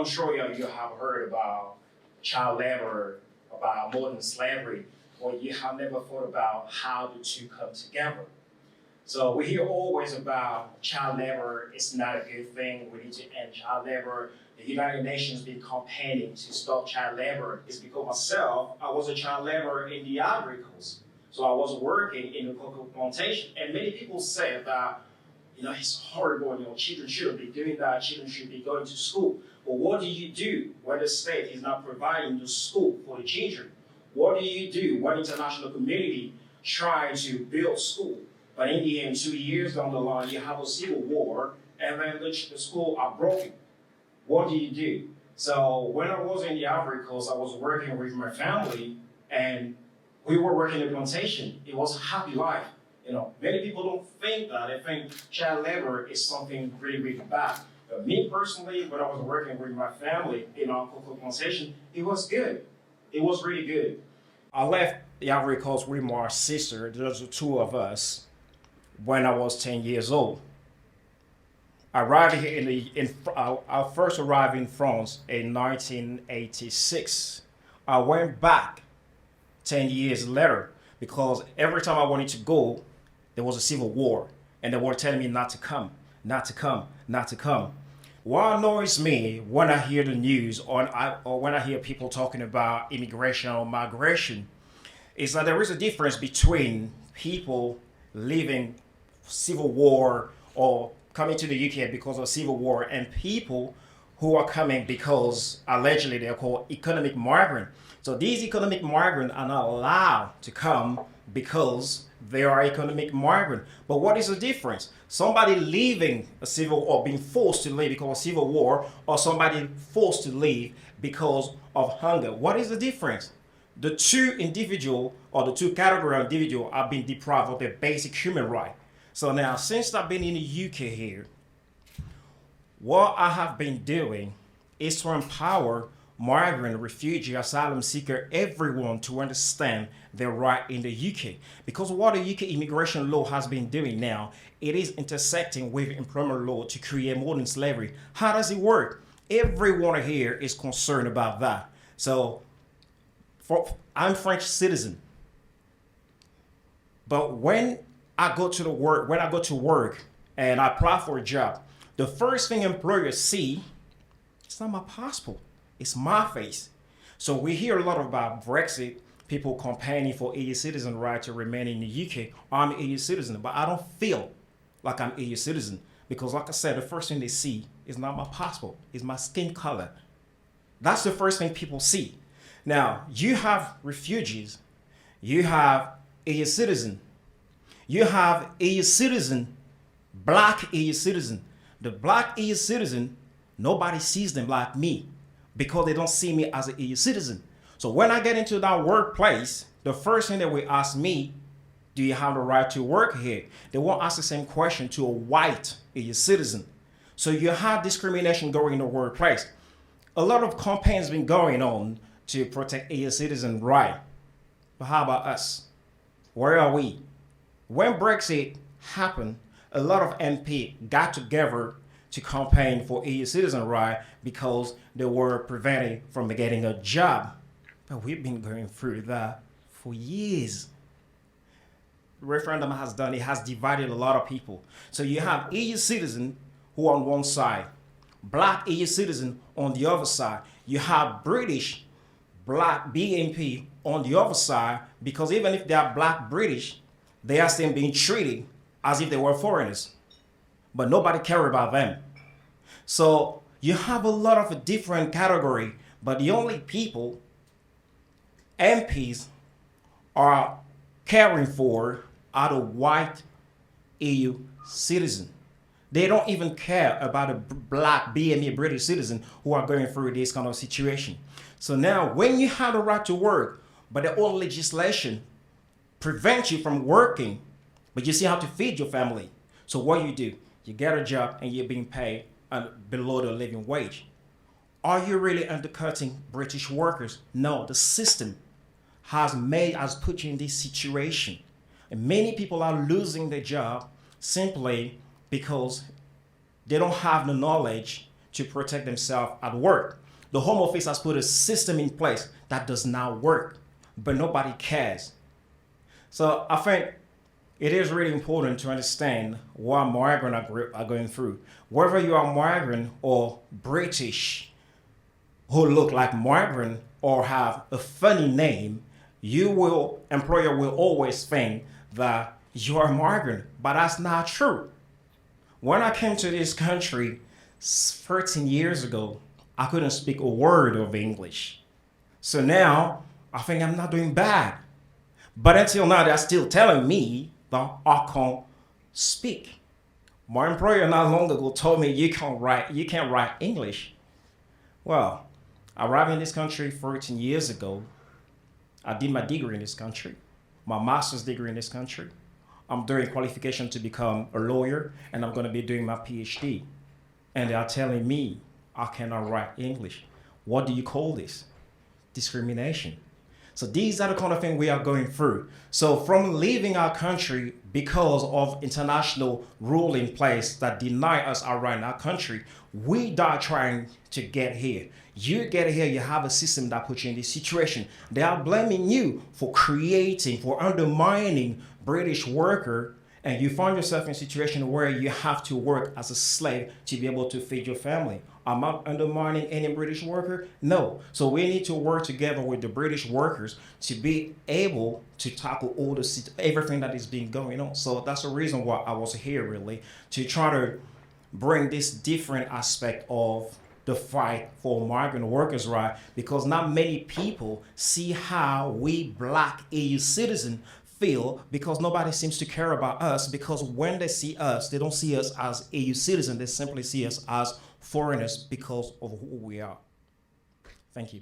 I'm sure you have heard about child labor, about modern slavery, but you have never thought about how the two come together. So we hear always about child labor. It's not a good thing. We need to end child labor. The United Nations been campaigning to stop child labor. It's because myself, I was a child laborer in the Ivory Coast. So I was working in the cocoa plantation. And many people say that, it's horrible, children shouldn't be doing that, children should be going to school. But what do you do when the state is not providing the school for the children? What do you do when the international community tries to build school? But in the end, 2 years down the line, you have a civil war, and then the schools are broken. What do you do? So when I was in the Ivory Coast, I was working with my family, and we were working in a plantation. It was a happy life. Many people don't think that. They think child labor is something really, really bad. But me personally, when I was working with my family in our cocoa plantation, it was good. It was really good. I left the Ivory Coast with my sister. There's the two of us when I was 10 years old. I arrived here I first arrived in France in 1986. I went back 10 years later because every time I wanted to go, there was a civil war, and they were telling me not to come, not to come, not to come. What annoys me when I hear the news or when I hear people talking about immigration or migration is that there is a difference between people leaving civil war or coming to the UK because of civil war and people who are coming because allegedly they're called economic migrant. So these economic migrants are not allowed to come because they are economic migrant. But what is the difference? Somebody leaving a civil or being forced to leave because of civil war, or somebody forced to leave because of hunger. What is the difference? The two individual or the two category of individual are being deprived of their basic human right. So now, since I've been in the UK here, what I have been doing is to empower migrant, refugee, asylum seeker, everyone to understand their right in the UK. Because what the UK immigration law has been doing now, it is intersecting with employment law to create modern slavery. How does it work? Everyone here is concerned about that. So I'm French citizen. But when I go to work and I apply for a job, the first thing employers see, it's not my passport. It's my face. So we hear a lot about Brexit, people campaigning for EU citizen right to remain in the UK. I'm an EU citizen, but I don't feel like I'm an EU citizen because, like I said, the first thing they see is not my passport, it's my skin color. That's the first thing people see. Now, you have refugees, you have EU citizen, you have EU citizen, black EU citizen. The black EU citizen, nobody sees them like me, because they don't see me as an EU citizen. So when I get into that workplace, the first thing that will ask me, do you have the right to work here? They won't ask the same question to a white EU citizen. So you have discrimination going in the workplace. A lot of campaigns been going on to protect EU citizen right. But how about us? Where are we? When Brexit happened, a lot of MP got together to campaign for EU citizen right because they were prevented from getting a job. But we've been going through that for years. The referendum has done, it has divided a lot of people. So you have EU citizens who are on one side, black EU citizen on the other side. You have British black BNP on the other side, because even if they are black British, they are still being treated as if they were foreigners. But nobody cares about them. So you have a lot of different category, but the only people MPs are caring for are the white EU citizen. They don't even care about a black BME British citizen who are going through this kind of situation. So now when you have the right to work, but the old legislation prevents you from working, but you still have to feed your family. So what you do, you get a job and you're being paid below the living wage. Are you really undercutting British workers? No, the system has put you in this situation. And many people are losing their job simply because they don't have the knowledge to protect themselves at work. The Home Office has put a system in place that does not work, but nobody cares. So I think it is really important to understand what migrants are going through. Whether you are migrant or British who look like migrant or have a funny name, employer will always think that you are a migrant, but that's not true. When I came to this country 13 years ago, I couldn't speak a word of English. So now I think I'm not doing bad. But until now, they're still telling me that I can't speak. My employer not long ago told me you can't write English. Well, I arrived in this country 14 years ago. I did my degree in this country, my master's degree in this country. I'm doing qualification to become a lawyer, and I'm going to be doing my PhD. And they are telling me I cannot write English. What do you call this? Discrimination. So these are the kind of things we are going through. So from leaving our country because of international rule in place that deny us our right in our country, we are trying to get here. You get here, you have a system that puts you in this situation. They are blaming you for undermining British worker, and you find yourself in a situation where you have to work as a slave to be able to feed your family. Am I undermining any British worker? No. So we need to work together with the British workers to be able to tackle everything that is being going on. So that's the reason why I was here, really, to try to bring this different aspect of the fight for migrant workers' rights, because not many people see how we Black EU citizens feel, because nobody seems to care about us, because when they see us, they don't see us as EU citizens, they simply see us as foreigners because of who we are. Thank you.